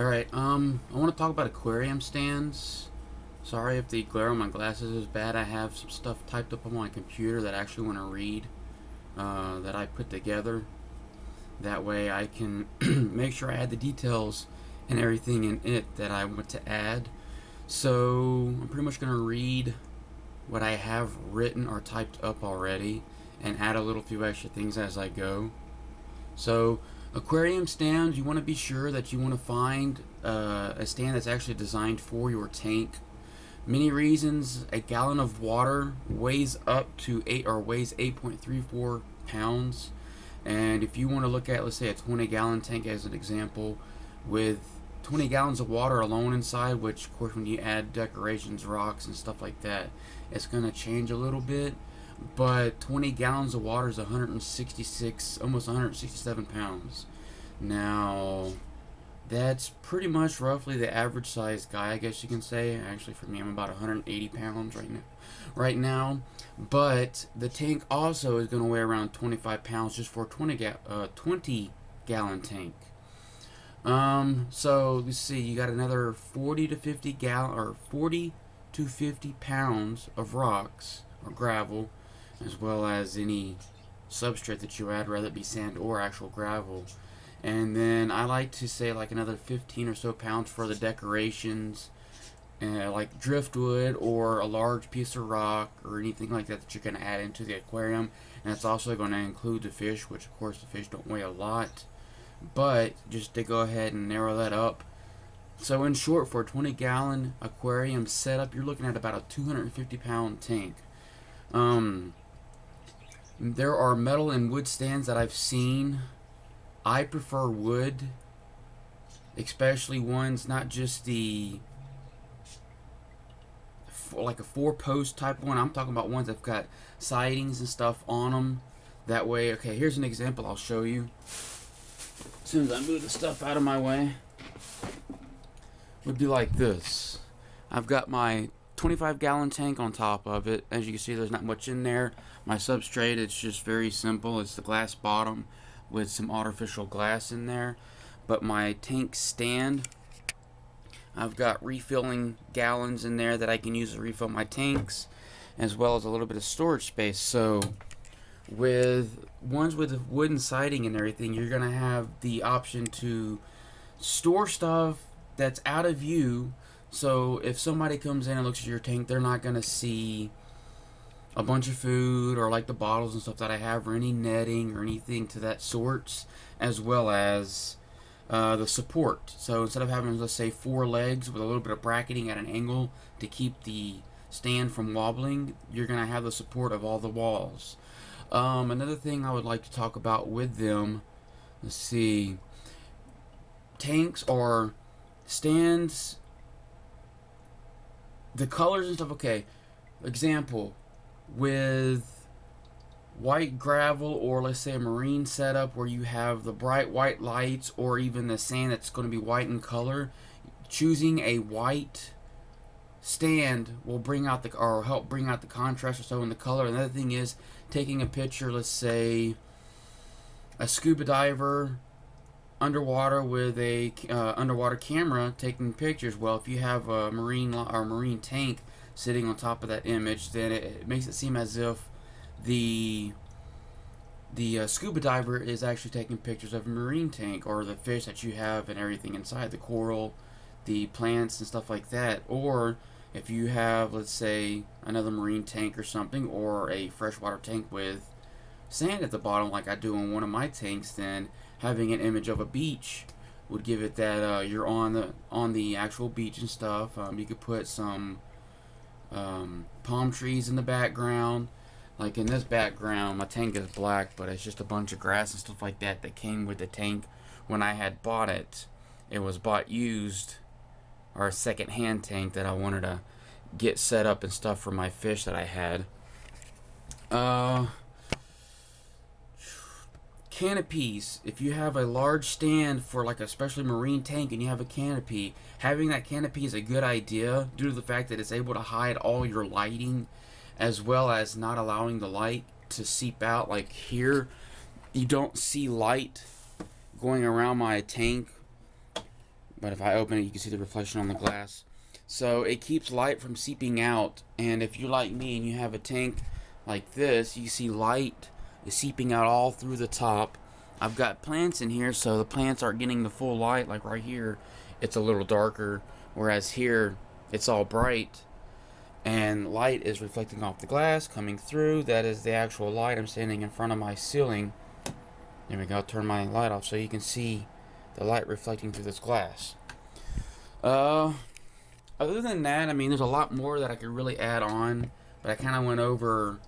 Alright, I want to talk about aquarium stands. Sorry if the glare on my glasses is bad. I have some stuff typed up on my computer that I actually want to read, that I put together. That way I can make sure I add the details and everything in it that I want to add. So, I'm pretty much going to read what I have written or typed up already and add a little few extra things as I go. So, aquarium stands, you want to be sure that you want to find a stand that's actually designed for your tank. Many reasons: a gallon of water weighs up to 8.34 pounds, and if you want to look at, let's say, a 20-gallon tank as an example, with 20 gallons of water alone inside, which of course when you add decorations, rocks, and stuff like that, it's going to change a little bit. But 20 gallons of water is 166, almost 167 pounds. Now, that's pretty much roughly the average sized guy, I guess you can say. Actually, for me, I'm about 180 pounds right now. But the tank also is going to weigh around 25 pounds just for a 20 gallon tank. So let's see, you got another 40 to 50 pounds of rocks or gravel, as well as any substrate that you add, whether it be sand or actual gravel. And then I like to say like another 15 or so pounds for the decorations, like driftwood or a large piece of rock or anything like that that you're going to add into the aquarium. And it's also going to include the fish, which of course the fish don't weigh a lot. But just to go ahead and narrow that up. So in short, for a 20-gallon aquarium setup, you're looking at about a 250-pound tank. There are metal and wood stands that I've seen. I prefer wood, especially ones not just the like a four-post type one. I'm talking about ones that've got sidings and stuff on them. That way, okay, here's an example I'll show you. As soon as I move the stuff out of my way, would be like this. I've got my 25-gallon tank on top of it. As you can see, there's not much in there. My substrate, it's just very simple. It's the glass bottom with some artificial glass in there. But my tank stand, I've got refilling gallons in there that I can use to refill my tanks, as well as a little bit of storage space. So with ones with wooden siding and everything, you're gonna have the option to store stuff that's out of view. So if somebody comes in and looks at your tank, they're not gonna see a bunch of food or like the bottles and stuff that I have, or any netting or anything to that sorts, as well as the support. So instead of having, let's say, 4 legs with a little bit of bracketing at an angle to keep the stand from wobbling, you're gonna have the support of all the walls. Another thing I would like to talk about with them, let's see, tanks or stands, the colors and stuff. Okay, example, with white gravel, or let's say a marine setup where you have the bright white lights, or even the sand that's going to be white in color, choosing a white stand will bring out the, or help bring out the contrast or so in the color. Another thing is taking a picture, let's say a scuba diver underwater with a underwater camera taking pictures. Well, if you have a marine tank sitting on top of that image, then it makes it seem as if the scuba diver is actually taking pictures of a marine tank, or the fish that you have and everything inside, the coral, the plants and stuff like that. Or if you have, let's say, another marine tank or something, or a freshwater tank with sand at the bottom like I do in one of my tanks, then having an image of a beach would give it that you're on the actual beach and stuff. You could put some palm trees in the background. Like in this background, my tank is black, but it's just a bunch of grass and stuff like that that came with the tank when I had bought it. It was bought used, or a second-hand tank that I wanted to get set up and stuff for my fish that I had. Canopies. If you have a large stand for like a especially marine tank and you have a canopy, having that canopy is a good idea due to the fact that it's able to hide all your lighting, as well as not allowing the light to seep out. Like here, you don't see light going around my tank but if I open it, you can see the reflection on the glass. So it keeps light from seeping out. And if you're like me and you have a tank like this, you see light is seeping out all through the top. I've got plants in here, so the plants aren't getting the full light. Like right here, it's a little darker, whereas here it's all bright, and light is reflecting off the glass, coming through. That is the actual light. I'm standing in front of my ceiling. There we go. I'll turn my light off so you can see the light reflecting through this glass. Uh, Other than that, I mean, there's a lot more that I could really add on, but I kind of went over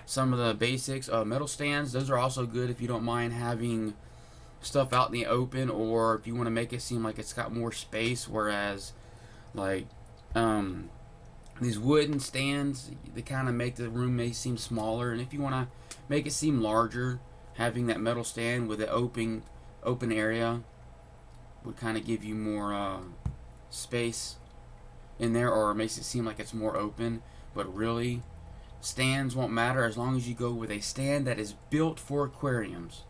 some of the basics. Metal stands, those are also good if you don't mind having stuff out in the open, or if you want to make it seem like it's got more space. Whereas, like, um, these wooden stands, they kind of make the room may seem smaller. And if you want to make it seem larger, having that metal stand with an open area would kind of give you more space in there, or it makes it seem like it's more open. But really, stands won't matter as long as you go with a stand that is built for aquariums.